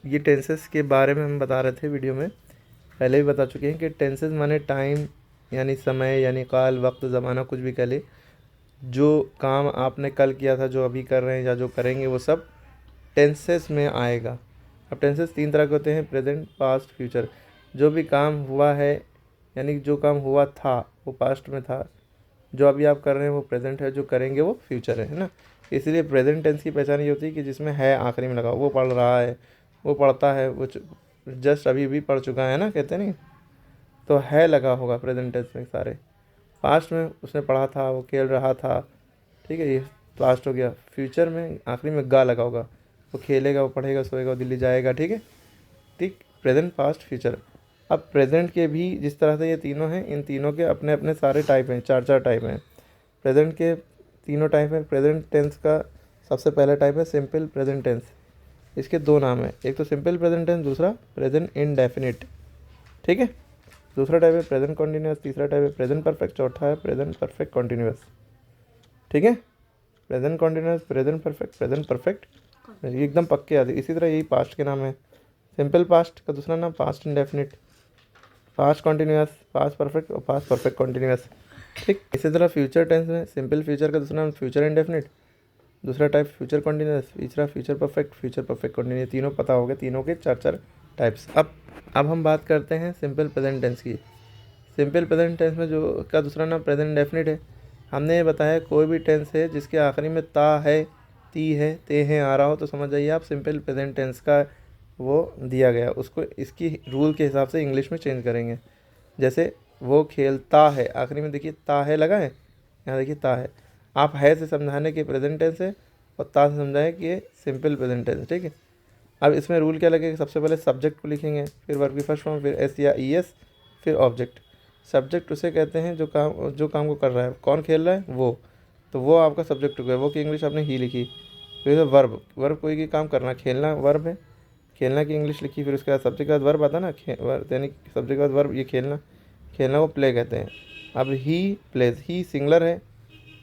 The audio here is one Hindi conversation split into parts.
ये टेंसेस के बारे में हम बता रहे थे वीडियो में, पहले भी बता चुके हैं कि टेंसेस माने टाइम यानी समय यानी काल, वक्त, ज़माना, कुछ भी कह ले। जो काम आपने कल किया था, जो अभी कर रहे हैं या जो करेंगे, वो सब टेंसेस में आएगा। अब टेंसेस 3 तरह के होते हैं, प्रेजेंट, पास्ट, फ्यूचर। जो भी काम हुआ है यानी जो काम हुआ था वो पास्ट में था, जो अभी आप कर रहे हैं वो प्रेजेंट है, जो करेंगे वो फ्यूचर है ना। इसलिए प्रेजेंट टेंस की पहचान ये होती है कि जिसमें है आखिरी में लगा, वो पढ़ रहा है, वो पढ़ता है, वो जस्ट अभी भी पढ़ चुका है ना, कहते नहीं, तो है लगा होगा प्रेजेंट टेंस में सारे। पास्ट में उसने पढ़ा था, वो खेल रहा था, ठीक है, ये पास्ट हो गया। फ्यूचर में आखिरी में गा लगा होगा, वो खेलेगा, वो पढ़ेगा, सोएगा, वो दिल्ली जाएगा, ठीक है। ठीक, प्रेजेंट, पास्ट, फ्यूचर। अब प्रेजेंट के भी जिस तरह से ये तीनों हैं, इन तीनों के अपने अपने सारे टाइप हैं, 4 टाइप हैं। प्रेजेंट के तीनों टाइप हैं। प्रेजेंट टेंस का सबसे पहला टाइप है सिंपल प्रेजेंट टेंस। इसके 2 नाम हैं, एक तो सिंपल प्रेजेंट टेंस, दूसरा प्रेजेंट इंडेफिनिट, ठीक है। दूसरा टाइप है प्रेजेंट कॉन्टिन्यूस, तीसरा टाइप है प्रेजेंट परफेक्ट, चौथा है प्रेजेंट परफेक्ट कॉन्टिन्यूस, ठीक है। Present continuous, present perfect, present perfect, ये एकदम पक्के याद है। इसी तरह यही पास्ट के नाम है। सिंपल पास्ट का दूसरा नाम past indefinite, past continuous, past perfect और पास्ट परफेक्ट कॉन्टिन्यूस, ठीक। इसी तरह फ्यूचर टेंस में सिंपल फ्यूचर का दूसरा नाम फ्यूचर इंडेफिनिट, दूसरा टाइप फ्यूचर कॉन्टिन्यूस, तीसरा future perfect, future perfect continuous. तीनों पता हो गए, तीनों के 4 टाइप्स। अब हम बात करते हैं सिंपल प्रेजेंट टेंस की। सिंपल प्रेजेंट टेंस में जो का दूसरा नाम प्रेजेंट इंडेफिनिट है। हमने बताया कोई भी टेंस है जिसके आखिरी में ता है, ती है, ते हैं आ रहा हो, तो समझ जाइए आप सिंपल प्रेजेंट टेंस का वो दिया गया। उसको इसकी रूल के हिसाब से इंग्लिश में चेंज करेंगे। जैसे वो खेलता है, आखिरी में देखिए ता है लगा है, यहाँ देखिए ता है। आप है से समझाने के प्रेजेंट टेंस है और ता से समझाएं कि ये सिंपल प्रेजेंट टेंस है, ठीक है। अब इसमें रूल क्या लगेगा, सबसे पहले सब्जेक्ट को लिखेंगे, फिर वर्ब की फर्स्ट फॉर्म, फिर एस या ई एस, फिर ऑब्जेक्ट। सब्जेक्ट उसे कहते हैं जो काम को कर रहा है, कौन खेल रहा है वो, तो वो आपका सब्जेक्ट हो गया। वो की इंग्लिश आपने ही लिखी। फिर वर्ब, वर्ब कोई भी काम करना, खेलना वर्ब है, खेलना की इंग्लिश लिखी। फिर उसके बाद सब्जेक्ट के बाद वर्ब आता ना, यानी सब्जेक्ट के बाद वर्ब, ये खेलना, खेलना को प्ले कहते हैं। अब ही प्लेज, ही सिंगलर है,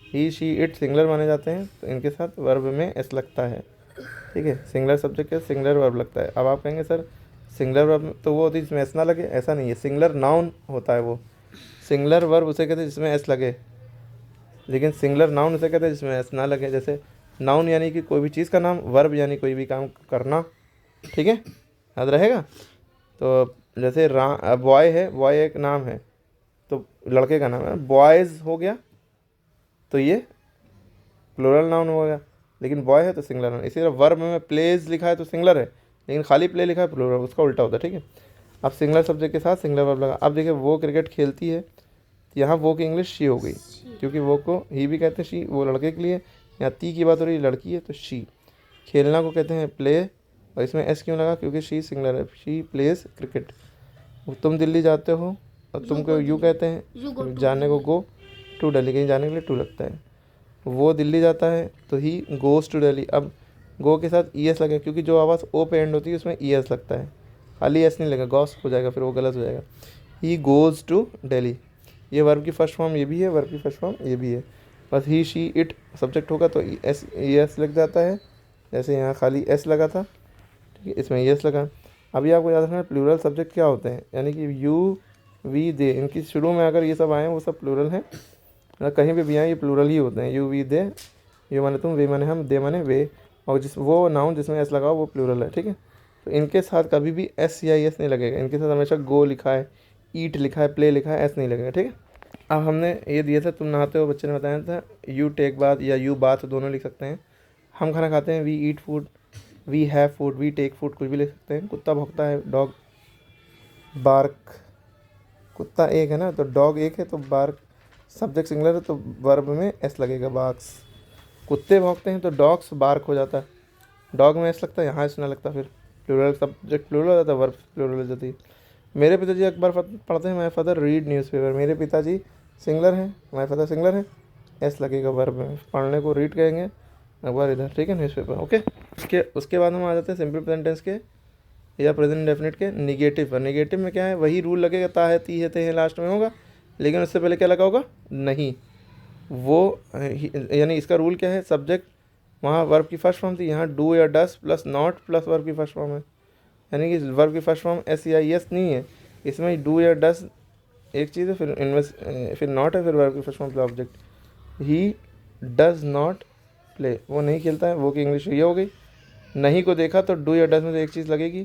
ही शी इट सिंगलर माने जाते हैं, तो इनके साथ वर्ब में एस लगता है, ठीक है। सिंगलर सब्जेक्ट के सिंगलर वर्ब लगता है। अब आप कहेंगे सर सिंगलर वर्ब तो वो होती है जिसमें एस ना लगे, ऐसा नहीं है। सिंगलर नाउन होता है वो, सिंगलर वर्ब उसे कहते हैं जिसमें एस लगे, लेकिन सिंगलर नाउन उसे कहते हैं जिसमें एस ना लगे। जैसे नाउन यानी कि कोई भी चीज़ का नाम, वर्ब यानी कोई भी काम करना, ठीक है, याद रहेगा। तो जैसे बॉय है, बॉय एक नाम है, तो लड़के का नाम है, बॉयज़ हो गया तो ये प्लूरल नाउन हो गया, लेकिन बॉय है तो सिंगलर नाउन। इसी तरह वर्ब में प्लेज लिखा है तो सिंगलर है, लेकिन खाली प्ले लिखा है प्लूरल, उसका उल्टा होता है, ठीक है। अब सिंगलर सब्जेक्ट के साथ सिंगलर वर्ब लगा। अब देखिए वो क्रिकेट खेलती है, तो यहाँ वो की इंग्लिश शी हो गई, क्योंकि वो को ही भी कहते हैं शी, वो लड़के के लिए। यहाँ ती की बात हो रही है, लड़की है तो शी। खेलना को कहते हैं प्ले, और इसमें एस क्यों लगा, क्योंकि शी सिंगलर है, शी प्लेज क्रिकेट। तुम दिल्ली जाते हो और तुमको यू कहते हैं, जाने को गो टू दिल्ली, कहीं जाने के लिए टू लगता है। वो दिल्ली जाता है तो ही गोज़ टू दिल्ली। अब गो के साथ ई एस लगे, क्योंकि जो आवाज़ ओ पे एंड होती है उसमें ई एस लगता है, खाली एस नहीं लगेगा, गॉस हो जाएगा, फिर वो गलत हो जाएगा। ही गोज़ टू दिल्ली, ये वर्ब की फर्स्ट फॉर्म ये भी है, वर्ब की फर्स्ट फॉर्म ये भी है। बस ही शी इट सब्जेक्ट होगा तो एस ई एस लग जाता है, जैसे यहाँ खाली एस लगा था, ठीक है, इसमें ई एस लगा। अभी आपको याद रखना है प्लूरल सब्जेक्ट क्या होते हैं, यानी कि यू वी दे, इनकी शुरू में अगर ये सब आए वो सब प्लूरल हैं, मतलब कहीं भी आए ये प्लूरल ही होते हैं। यू वी दे, यू माने तुम, वे माने हम, दे माने वे, और जिस वो नाउन जिसमें एस लगा वो प्लूरल है, ठीक है। तो इनके साथ कभी भी एस या एस नहीं लगेगा, इनके साथ हमेशा गो लिखा है, ईट लिखा है, प्ले लिखा है, एस नहीं लगेगा, ठीक है। अब हमने ये दिया था तुम नहाते हो, बच्चे ने बताया था यू टेक बाथ या यू बाथ दोनों लिख सकते हैं। हम खाना खाते हैं, we eat food, we have food, we take food, कुछ भी लिख सकते हैं। कुत्ता भौंकता है, डॉग बार्क, कुत्ता एक है ना तो डॉग एक है तो बार्क सब्जेक्ट सिंगलर है तो वर्ब में एस लगेगा, बार्क्स। कुत्ते भौंकते हैं तो डॉग्स बार्क हो जाता है, डॉग में एस लगता है, यहाँ एस ना लगता, फिर प्लूरल सब्जेक्ट प्लूरल हो जाता है, वर्ब प्लूरल हो जाती है। मेरे पिताजी अखबार पढ़ते हैं, माय फादर रीड न्यूज़पेपर, मेरे पिताजी सिंगलर है, माय फादर सिंगलर है, एस लगेगा वर्ब में, पढ़ने को रीड कहेंगे, अखबार इधर, ठीक है, न्यूज़पेपर, ओके। उसके बाद हम आ जाते हैं सिंपल प्रेजेंट टेंस के या प्रेजेंट इंडेफिनिट के निगेटिव पर। निगेटिव में क्या है, वही रूल लगेगा, ता है, ती है, ते है लास्ट में होगा, लेकिन उससे पहले क्या लगा होगा, नहीं। वो यानी इसका रूल क्या है, सब्जेक्ट वहाँ वर्ब की फर्स्ट फॉर्म थी, यहाँ डू या does plus not plus verb की फर्स्ट फॉर्म है, यानी कि वर्ब की फर्स्ट फॉर्म एस या एस नहीं है, इसमें डू या डस एक चीज़ है, फिर नॉट है, फिर वर्ब की first form plus object. He does not play, वो नहीं खेलता है, वो की इंग्लिश ये हो गई। नहीं को देखा तो डू या डज में से एक चीज़ लगेगी,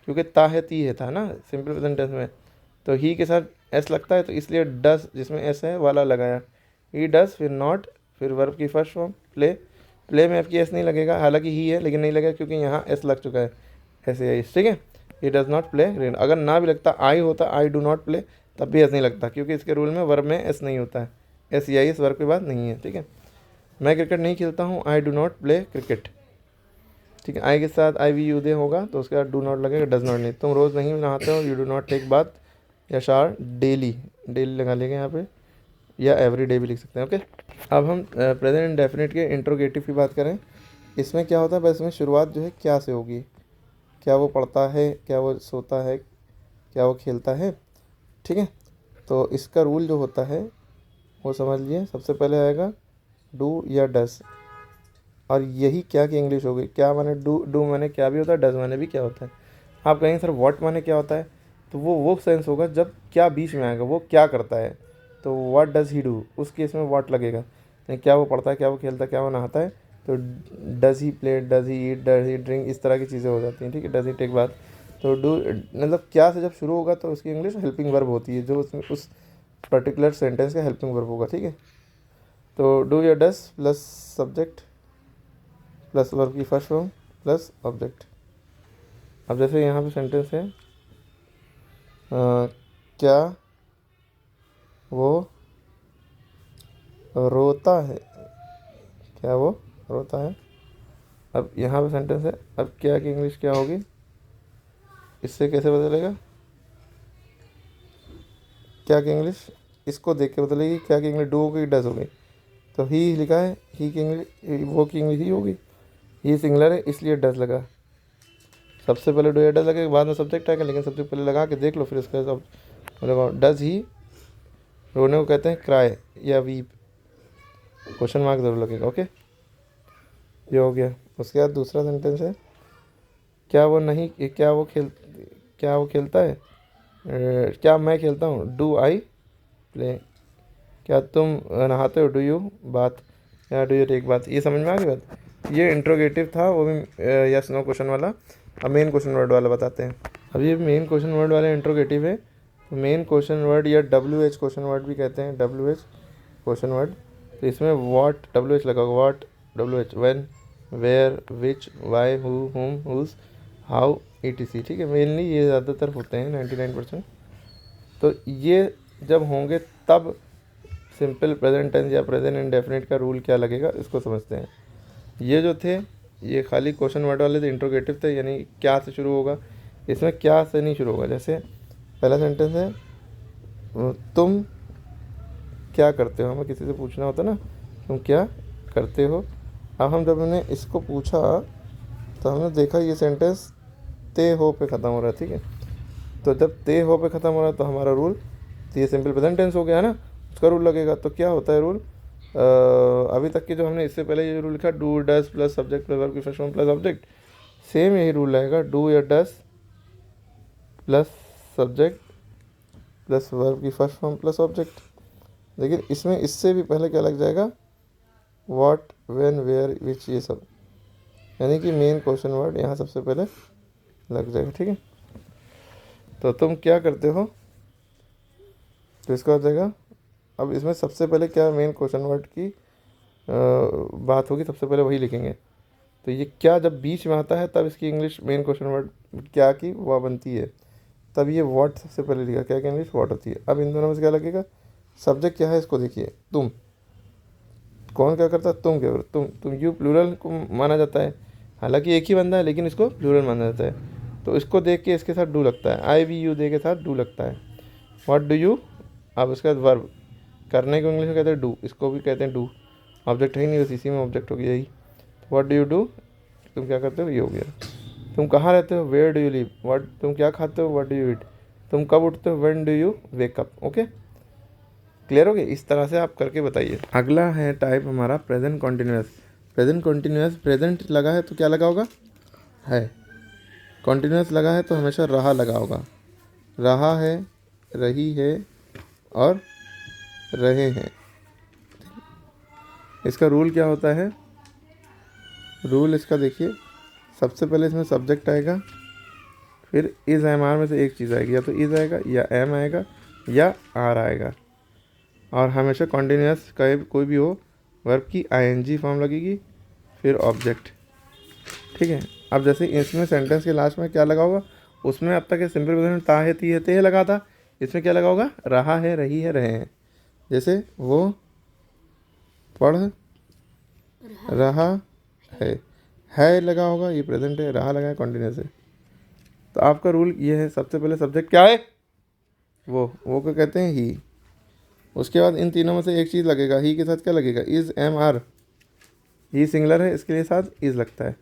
क्योंकि ता है ती है था ना सिंपल प्रेजेंट टेंस में, तो ही के साथ एस लगता है, तो इसलिए डस जिसमें एस है वाला लगाया। ही डस, फिर नॉट, फिर वर्ब की फर्स्ट फॉर्म प्ले। प्ले में आपकी एस नहीं लगेगा, हालांकि ही है लेकिन नहीं लगेगा क्योंकि यहाँ एस लग चुका है, ऐसे है, ठीक है। He does not play cricket. अगर ना भी लगता आई होता, आई डू नॉट प्ले, तब भी एस नहीं लगता, क्योंकि इसके रूल में वर्ब में एस नहीं होता है, एस या इस वर्ब की बात नहीं है, ठीक है। मैं क्रिकेट नहीं खेलता हूँ, I do not play cricket, ठीक है। आई के साथ आई वी यू दे होगा तो उसके बाद डू नॉट लगेगा, डज नॉट नहीं। तुम रोज़ नहीं नहाते हो, you do not take bath या शावर डेली, डेली लगा लेंगे यहाँ पे, या एवरी डे भी लिख सकते हैं, ओके। अब हम प्रेजेंट इंडेफिनिट के इंट्रोगेटिव की बात करें। इसमें क्या होता है, बस इसमें शुरुआत जो है क्या से होगी, क्या वो पढ़ता है, क्या वो सोता है, क्या वो खेलता है, ठीक है। तो इसका रूल जो होता है वो समझ लिए, सबसे पहले आएगा डू या डस, और यही क्या की इंग्लिश हो गई। क्या माने डू माने क्या भी होता है, डज माने भी क्या होता है। आप कहेंगे सर व्हाट माने क्या होता है, तो वो सेंस होगा जब क्या बीच में आएगा, वो क्या करता है, तो व्हाट डज ही डू, उस केस में व्हाट लगेगा। क्या वो पढ़ता है, क्या वो खेलता है, क्या वो नहाता है, तो does he play, does he eat, does he drink, इस तरह की चीज़ें हो जाती हैं, ठीक है। डज ही टेक बात, तो डू मतलब क्या से जब शुरू होगा तो उसकी इंग्लिश हेल्पिंग वर्ब होती है, जो उसमें उस पर्टिकुलर सेंटेंस का हेल्पिंग वर्ब होगा, ठीक है। तो डू या does plus subject plus verb की फर्स्ट फॉर्म प्लस ऑब्जेक्ट। अब जैसे यहाँ पे सेंटेंस है क्या वो रोता है, क्या वो रोता है। अब यहाँ पे सेंटेंस है, अब क्या की इंग्लिश क्या होगी, इससे कैसे बदलेगा, क्या की इंग्लिश इसको देख के बदलेगी, क्या की इंग्लिश डू हो गई, डज हो गई, तो ही लिखा है, ही की इंग्लिश वो की इंग्लिश ही होगी, ही सिंगुलर है इसलिए डज लगा। सबसे पहले डू या डज लगेगा, बाद में सब्जेक्ट आएगा, लेकिन सबसे पहले लगा के देख लो, फिर उसके बाद लगाओ। डज ही, रोने को कहते हैं क्राई या वीप, क्वेश्चन मार्क जरूर लगेगा, ओके। ये हो गया। उसके बाद दूसरा सेंटेंस है क्या वो नहीं, क्या वो खेलता है, क्या मैं खेलता हूँ, डू आई प्ले। क्या तुम नहाते हो, डू यू बात या डू यू टेक बात। ये समझ में आ गई बात। ये इंट्रोगेटिव था, वो भी यस नो क्वेश्चन वाला। अब मेन क्वेश्चन वर्ड वाला बताते हैं। अब ये मेन क्वेश्चन वर्ड वाला इंट्रोगेटिव है, तो मेन क्वेश्चन वर्ड या WH क्वेश्चन वर्ड भी कहते हैं, WH क्वेश्चन वर्ड। तो इसमें व्हाट WH लगा होगा, what WH, when, where, which, why, who, whom, whose, how, ETC, ठीक है। मेनली ये ज़्यादातर होते हैं 99%। तो ये जब होंगे तब सिंपल प्रेजेंट टेंस या प्रेजेंट इंडेफिनिट का रूल क्या लगेगा, इसको समझते हैं। ये जो थे ये खाली क्वेश्चन वर्ड वाले थे, इंट्रोगेटिव थे, यानी क्या से शुरू होगा। इसमें क्या से नहीं शुरू होगा। जैसे पहला सेंटेंस है तुम क्या करते हो, हमें किसी से पूछना होता ना, तुम क्या करते हो। अब हम जब हमने इसको पूछा तो हमने देखा ये सेंटेंस ते हो पे ख़त्म हो रहा है, ठीक है। तो जब ते हो पे ख़त्म हो रहा है तो हमारा रूल, तो ये सिंपल प्रेजेंट टेंस हो गया ना, उसका रूल लगेगा। तो क्या होता है रूल, अभी तक के जो हमने इससे पहले ये रूल लिखा, do does plus subject plus verb की first form plus object, same यही रूल रहेगा, डू या does plus subject plus verb की फर्स्ट फॉर्म प्लस ऑब्जेक्ट। लेकिन इसमें इससे भी पहले क्या लग जाएगा, व्हाट, व्हेन, वेयर, विच, ये सब, यानी कि मेन क्वेश्चन वर्ड यहाँ सबसे पहले लग जाएगा, ठीक है। तो तुम क्या करते हो, तो इसका हो जाएगा। अब इसमें सबसे पहले क्या मेन क्वेश्चन वर्ड की बात होगी, सबसे पहले वही लिखेंगे। तो ये क्या जब बीच में आता है तब इसकी इंग्लिश मेन क्वेश्चन वर्ड क्या की वह बनती है, तब ये व्हाट सबसे पहले लिखा, क्या की इंग्लिश व्हाट होती है। अब इन दोनों में से क्या लगेगा, सब्जेक्ट क्या है इसको देखिए, तुम, कौन क्या करता है, तुम क्या करते, तुम यू प्लूरल को माना जाता है, हालांकि एक ही बंदा है लेकिन इसको प्लूरल माना जाता है। तो इसको देख के इसके साथ डू लगता है, आई वी यू दे के साथ डू लगता है। व्हाट डू यू, अब उसके बाद वर्ब, करने को इंग्लिश में कहते हैं डू, इसको भी कहते हैं डू, ऑब्जेक्ट है ही नहीं, बस इसी में ऑब्जेक्ट हो गया यही। व्हाट डू यू डू, तुम क्या करते हो, ये हो गया। तुम कहाँ रहते हो, where do you live. What, तुम क्या खाते हो, व्हाट डू यू ईट। तुम कब उठते हो, when do you wake up. Okay, clear हो गया। इस तरह से आप करके बताइए। अगला है टाइप हमारा present continuous. Present continuous, present लगा है तो क्या लगा होगा, है। कॉन्टिन्यूस लगा है तो हमेशा रहा लगा होगा। रहा है, रही है और रहे हैं। इसका रूल क्या होता है? रूल इसका देखिए, सबसे पहले इसमें सब्जेक्ट आएगा, फिर इज़ एम आर में से एक चीज़ आएगी, या तो इज़ आएगा या एम आएगा या आर आएगा। और हमेशा कॉन्टिन्यूस कोई भी हो, वर्ब की आईएनजी फॉर्म लगेगी, फिर ऑब्जेक्ट। ठीक है। अब जैसे इसमें सेंटेंस के लास्ट में क्या लगा होगा, उसमें अब तक सिंपल प्रेजेंट में ता है, ती है, ते है लगा था। इसमें क्या लगा होगा? रहा है, रही है, रहे हैं। जैसे वो पढ़ रहा है लगा होगा, ये प्रेजेंट है, रहा लगा है, कॉन्टिन्यूस है। तो आपका रूल ये है, सबसे पहले सब्जेक्ट क्या है? वो क्या कहते हैं? ही। उसके बाद इन तीनों में से एक चीज़ लगेगा। ही के साथ क्या लगेगा? Is am are. He singular है, इसके लिए साथ इज़ लगता है।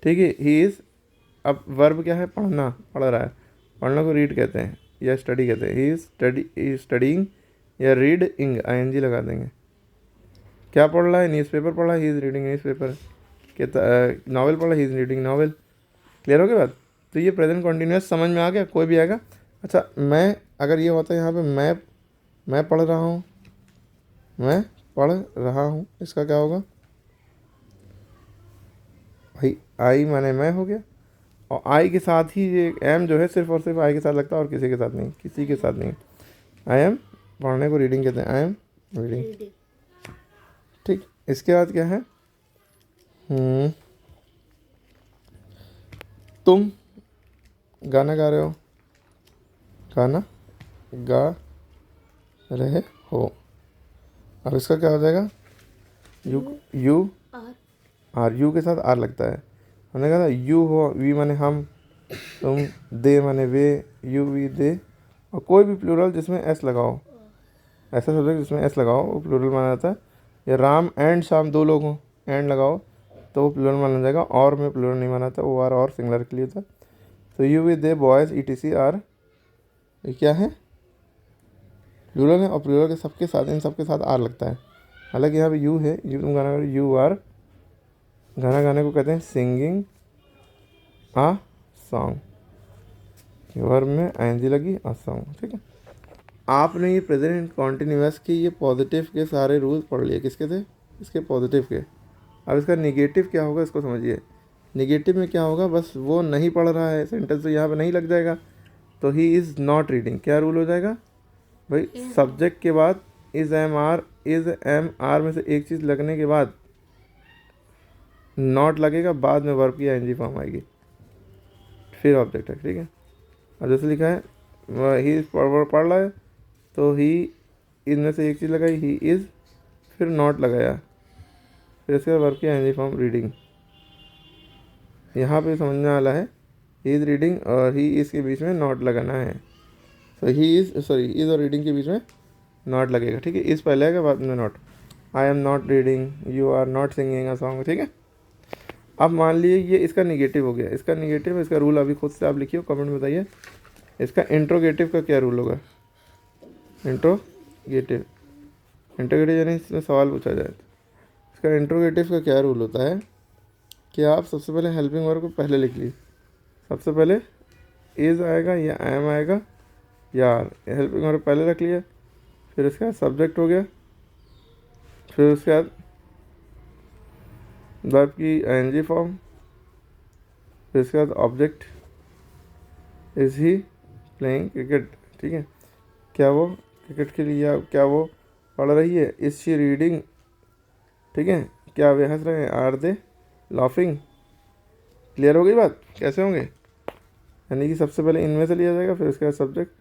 ठीक है। ही इज़, अब वर्ब क्या है? पढ़ना, पढ़ रहा है। पढ़ना को रीड कहते हैं या स्टडी कहते हैं। ही इज़ स्टडीइंग या रीडिंग, आईएनजी लगा देंगे। क्या पढ़ रहा है? न्यूज़पेपर पढ़ रहा है, he is reading newspaper. Novel पढ़ रहा है, he is reading novel. Clear हो गया बात? तो ये प्रेजेंट कॉन्टिन्यूस समझ में आ गया, कोई भी आएगा। अच्छा, मैं, अगर ये होता है यहाँ पे मैं पढ़ रहा हूँ, मैं पढ़ रहा हूँ, इसका क्या होगा भाई? आई माने मैं हो गया, और आई के साथ ही ये एम जो है सिर्फ और सिर्फ आई के साथ लगता है, और किसी के साथ नहीं, किसी के साथ नहीं। आई एम, पढ़ने को रीडिंग कहते हैं, आई एम रीडिंग। ठीक। इसके बाद क्या है? तुम गाना गा रहे हो, गाना गा रहे हो। अब इसका क्या हो जाएगा? यू आर, यू के साथ आर लगता है। हमने कहा था यू हो, वी माने हम, तुम, दे माने वे, यू वी दे। और कोई भी प्लूरल जिसमें एस लगाओ, ऐसा सब्जेक्ट जिसमें एस लगाओ, वो प्लूरल माना जाता है। या राम एंड श्याम, दो लोग हों, एंड लगाओ तो वो प्लूरल माना जाएगा। और में प्लूरल नहीं माना था, वो आर और सिंगुलर के लिए था। तो you we they boys ETC are, ये क्या है? प्लूरल है, और प्लूरल के सबके साथ, इन सबके साथ आर लगता है। हालांकि यहाँ पे यू है, यू तुम गाना, यू आर, गाना गाने को कहते हैं सिंगिंग आ सॉन्ग। वर्ब में आईएनजी लगी, आ सॉन्ग। ठीक है। आपने ये प्रेजेंट कॉन्टिन्यूअस के ये पॉजिटिव के सारे रूल्स पढ़ लिए। किसके थे? इसके पॉजिटिव के। अब इसका निगेटिव क्या होगा, इसको समझिए। निगेटिव में क्या होगा? बस वो नहीं पढ़ रहा है, सेंटेंस तो यहाँ पे नहीं लग जाएगा, तो ही इज़ नॉट रीडिंग। क्या रूल हो जाएगा भाई? सब्जेक्ट के बाद इज़ एम आर में से एक चीज़ लगने के बाद नॉट लगेगा, बाद में वर्ब की आईएनजी फॉर्म आएगी, फिर ऑब्जेक्ट है। ठीक है। अब जैसे लिखा है ही पढ़ रहा है, तो ही इनमें से एक चीज़ लगाई, ही इज़, फिर नॉट लगाया, फिर इसके बाद वर्ब की आईएनजी फॉर्म रीडिंग। यहाँ पे समझने वाला है, ही इज़ रीडिंग और ही इज़ के बीच में नॉट लगाना है। तो ही इज़, सॉरी, इज़ और रीडिंग के बीच में नॉट लगेगा। ठीक है। इज़ पहले आएगा, बाद में not. I am not reading, you are not singing a song. ठीक है। अब मान लीजिए ये इसका निगेटिव हो गया। इसका निगेटिव, इसका रूल अभी खुद से आप लिखिए, कमेंट में बताइए। इसका इंट्रोगेटिव का क्या रूल होगा? इंट्रोगेटिव यानी इसमें सवाल पूछा जाए तो इसका इंट्रोगेटिव का क्या रूल होता है कि आप सबसे पहले हेल्पिंग वर्ब को पहले लिख लीजिए। सबसे पहले इज़ आएगा या एम आएगा या आर। हेल्पिंग वर्ब पहले रख लिया, फिर उसके बाद सब्जेक्ट हो गया, फिर उसके बाद वर्ब की आईएनजी फॉर्म, फिर उसके बाद object. Is he playing cricket? ठीक है। क्या वो क्रिकेट के लिए, या क्या वो पढ़ रही है? Is she reading? ठीक है। क्या वे हंस रहे हैं? Are they laughing? क्लियर हो गई बात? कैसे होंगे? यानी कि सबसे पहले इनमें से लिया जाएगा, फिर उसके बाद सब्जेक्ट।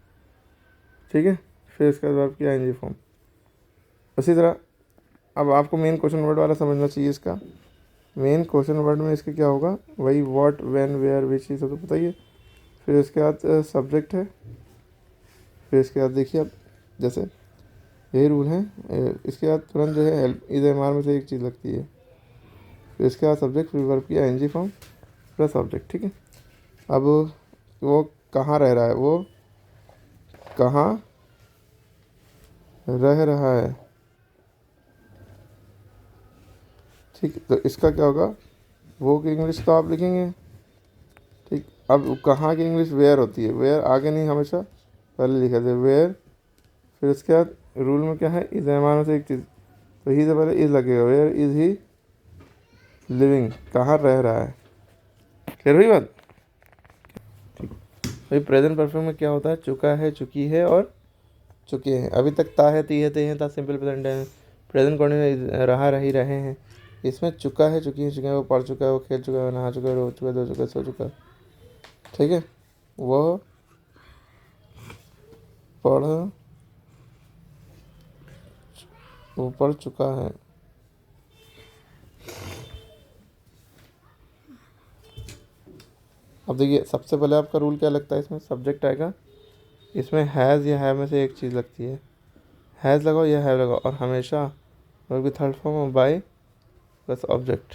ठीक है। फिर उसके बाद वर्ब की आईएनजी फॉर्म। उसी तरह अब आपको मेन क्वेश्चन वर्ड वाला समझना चाहिए। इसका मेन क्वेश्चन वर्ड में इसके क्या होगा? वही व्हाट, व्हेन, वेयर, विच, ये सब तो बताइए। फिर उसके बाद सब्जेक्ट है, फिर इसके बाद देखिए अब जैसे यही रूल है। इसके बाद तुरंत जो है इज़ एम आर में से एक चीज़ लगती है, फिर इसके बाद सब्जेक्ट, फिर वर्ब की आईएनजी फॉर्म प्लस ऑब्जेक्ट। ठीक है। अब वो कहाँ रह रहा है? वो कहाँ रह रहा है? ठीक। तो इसका क्या होगा? वो की इंग्लिश तो आप लिखेंगे। ठीक। अब कहाँ की इंग्लिश वेयर होती है, वेयर आगे नहीं, हमेशा पहले लिखा था वेयर, फिर उसके बाद रूल में क्या है, इस मेहमानों से एक चीज़, तो ही से पहले इज लगेगा, वेयर इज ही लिविंग, कहाँ रह रहा है। क्लियर हुई बात। ठीक। भाई प्रेजेंट परफेक्ट में क्या होता है, चुका है, चुकी है और चुके हैं। अभी तक ता है, ती है, ते हैं, ता सिंपल प्रेजेंट है। प्रेजेंट कॉन्टिन्यूस रहा, रही, रहे हैं। इसमें चुका है, चुकी है, चुके हैं, वो पढ़ चुका है, वो खेल चुका है, नहा चुका है, रो चुका है, धो चुका है, सो चुका है। ठीक है, वो पढ़ वो पढ़ चुका है। अब देखिए सबसे पहले आपका रूल क्या लगता है, इसमें सब्जेक्ट आएगा, इसमें हैज़ या हैव में से एक चीज़ लगती है, हैज़ लगाओ या हैव लगाओ, और हमेशा वर्ब की third form by plus object.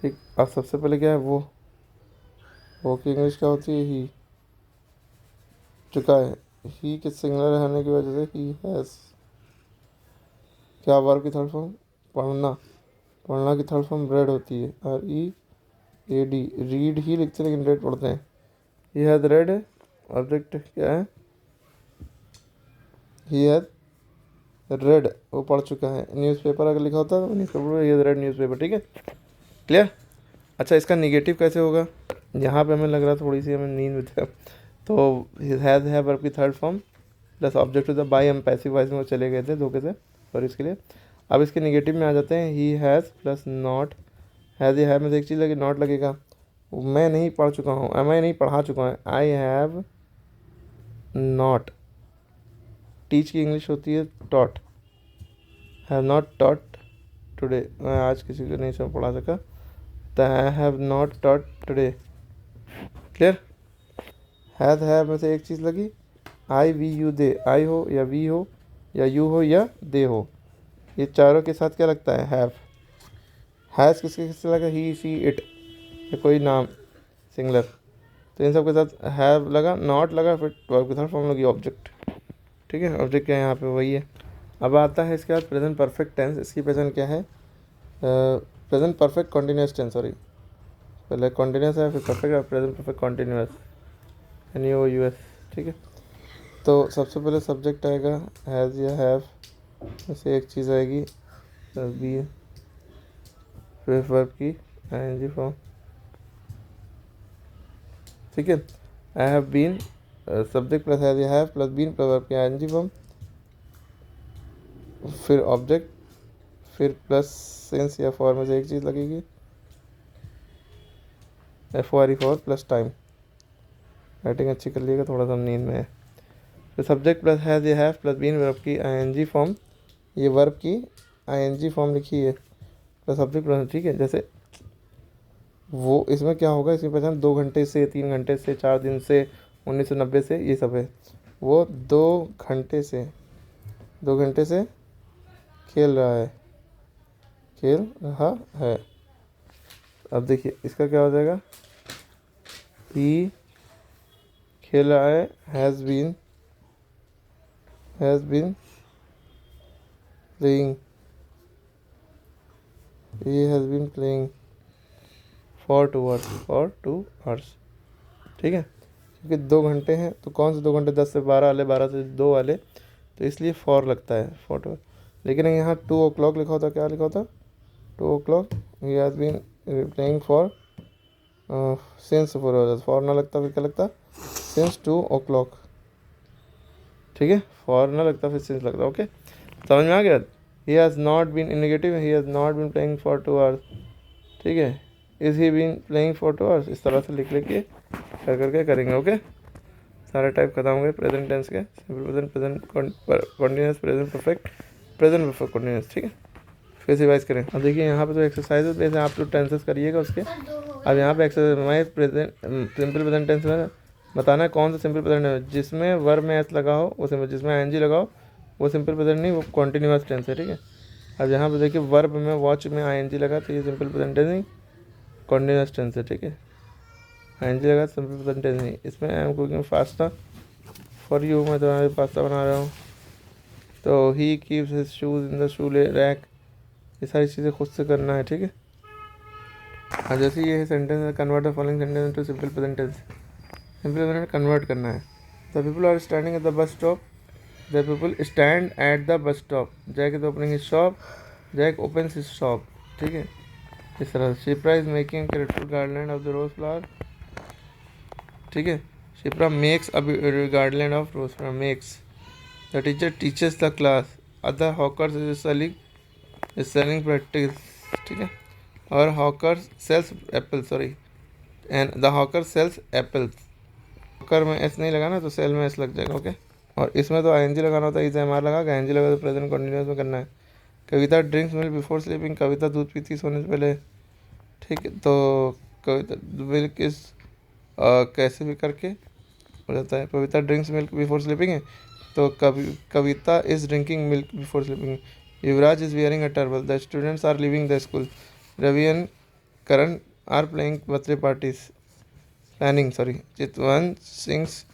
ठीक। अब सबसे पहले क्या है, वो की इंग्लिश क्या होती है, ही, चुका है, ही के सिंगुलर रहने की वजह से ही हैज़। क्या वर्ब की थर्ड फॉर्म, पढ़ना, पढ़ना की थर्ड फॉर्म रेड होती है, R E A D, read ही लिखते हैं लेकिन रेड पढ़ते हैं। ही हैज़ रेड, ऑब्जेक्ट क्या है, ही हैज़ रेड, वो पढ़ चुका है। न्यूज़पेपर अगर लिखा होता है newspaper, he has red newspaper. ठीक है, क्लियर। अच्छा, इसका निगेटिव कैसे होगा, यहाँ पे हमें लग रहा थोड़ी सी हमें नींद में थे, तो हैज़ है वर्ब की third form plus object to the by, हम पैसिव वॉइस में चले गए थे धोखे से, और इसके लिए अब इसके निगेटिव में आ जाते हैं। He has plus not, has या है में से एक चीज़ लगी, नॉट लगेगा, मैं नहीं पढ़ चुका हूँ, मैं नहीं पढ़ा चुका हूँ, आई हैव नॉट, टीच की इंग्लिश होती है taught, have not taught today, मैं आज किसी को नहीं सब पढ़ा सका, तो I have not taught today. Clear. Has है में से एक चीज़ लगी, आई वी यू दे, आई हो या वी हो या यू हो या दे हो, ये चारों के साथ क्या लगता है, हैव। हैज़ किसके किससे लगा, ही सी इट, या कोई नाम सिंगुलर, तो इन सब के साथ हैव लगा, नॉट लगा, फिर वर्ब की थर्ड फॉर्म लगी ऑब्जेक्ट। ठीक है, ऑब्जेक्ट क्या है यहाँ पे, वही है। अब आता है इसके बाद प्रेजेंट परफेक्ट टेंस, इसकी प्रेजेंट क्या है, present perfect continuous tense, sorry, पहले कॉन्टीन्यूस है फिर परफेक्ट, और प्रेजेंट परफेक्ट कॉन्टीन्यूस, NEOUS। ठीक है, तो सबसे पहले सब्जेक्ट आएगा हैज़ या हैव में से एक चीज़ आएगी, बी, फिर वर्ब की ING फॉर्म। ठीक है, I have been, subject plus has या have plus been plus verb की ING फॉर्म, फिर ऑब्जेक्ट, फिर प्लस सिंस या फॉर में से एक चीज़ लगेगी, FORE for plus time. Writing अच्छी कर लीजिएगा, थोड़ा सा नींद में है। फिर सब्जेक्ट प्लस हैज़ या हैव प्लस बीन वर्ब की ING फॉर्म, ये वर्ब की ING फॉर्म लिखी है प्लस सब्जेक्ट प्लस। ठीक है, जैसे वो इसमें क्या होगा, इसकी पहचान 2 घंटे से, 3 घंटे से, 4 दिन से, 1990 से, ये सब है। वो 2 घंटे से खेल रहा है, खेल रहा है। अब देखिए इसका क्या हो जाएगा, ही खेल रहा है, has been playing, he has been playing for 2 hours। ठीक है, क्योंकि 2 घंटे हैं, तो कौन से 2 घंटे, 10 से 12 वाले, 12 से 2 वाले, तो इसलिए फॉर लगता है, फॉर 2। लेकिन यहाँ 2 o'clock लिखा होता, क्या लिखा होता, 2 o'clock, he has been playing for since 4 hours, for ना लगता फिर क्या लगता, since 2 o'clock। ठीक है, फॉर ना लगता फिर सिंस लगता। ओके, समझ में आ गया। He has not been in negative, he has not been playing for 2 hours। ठीक है, is he been playing for 2 hours, इस तरह से लिख के कर करके करेंगे। ओके, सारे टाइप खत्म हो गए प्रेजेंट टेंस के, simple present, present continuous, present perfect, present perfect continuous. ठीक है, फिर से रिवाइज करें। अब देखिए यहाँ पे तो एक्सरसाइज है, जैसे आप लोग टेंसेस करिएगा उसके। अब यहाँ पे एक्सरसाइज, मैं प्रेजेंट सिंपल प्रेजेंट टेंस में बताना है कौन सा सिंपल प्रेजेंट है, जिसमें वर्ब में एस लगा हो वो सिंपल, जिसमें ING लगाओ वो सिंपल प्रेजेंट नहीं, वो कॉन्टिन्यूस टेंस है। ठीक है, अब यहाँ पे देखिए वर्ब में वॉच में ING लगा तो ये सिंपल प्रेजेंट टेंस नहीं, कॉन्टिन्यूस टेंस है। ठीक है, ING लगा सिंपल प्रेजेंट टेंस नहीं। इसमें I am cooking pasta for you, मैं तुम्हारे पास्ता बना रहा हूँ, तो he keeps his shoes in the shoe rack, ये सारी चीज़ें खुद से करना है। ठीक है, अब जैसे ये सेंटेंस है, convert the following sentence into simple present tense. Simple present convert करना है। The people are standing at the bus stop, the people stand at the bus stop. Jack is opening his shop, Jack opens his shop. ठीक है, इस तरह। Shipra is making colourful garland of the rose flower. ठीक है, Shipra makes a garland of rose flower, makes. The teacher teachers the class, other hawkers is selling practice. ठीक है, और hawker sells apple, sorry, and the hawker sells apples. Hawker में एस नहीं लगाना तो सेल में एस लग जाएगा। ओके, और इसमें तो आईएनजी लगाना होता है, इज एम आर लगा के आईएनजी लगा तो प्रेजेंट कंटिन्यूअस में करना है। Kavita drinks milk before sleeping, कविता दूध पीती सोने से पहले। ठीक है, तो कविता मिल्क इज कैसे भी करके हो जाता है। Kavita drinks milk before sleeping है, तो Kavita is drinking milk before sleeping. Yuvraj is wearing a turban, the students are living the school. Ravi and Karan are playing birthday parties, planning, sorry. Chitwan sings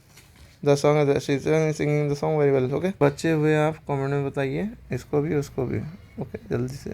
the song, Chitwan singing the song very well. Okay, बच्चे हुए आप कमेंट में बताइए, इसको भी उसको भी। ओके, जल्दी से।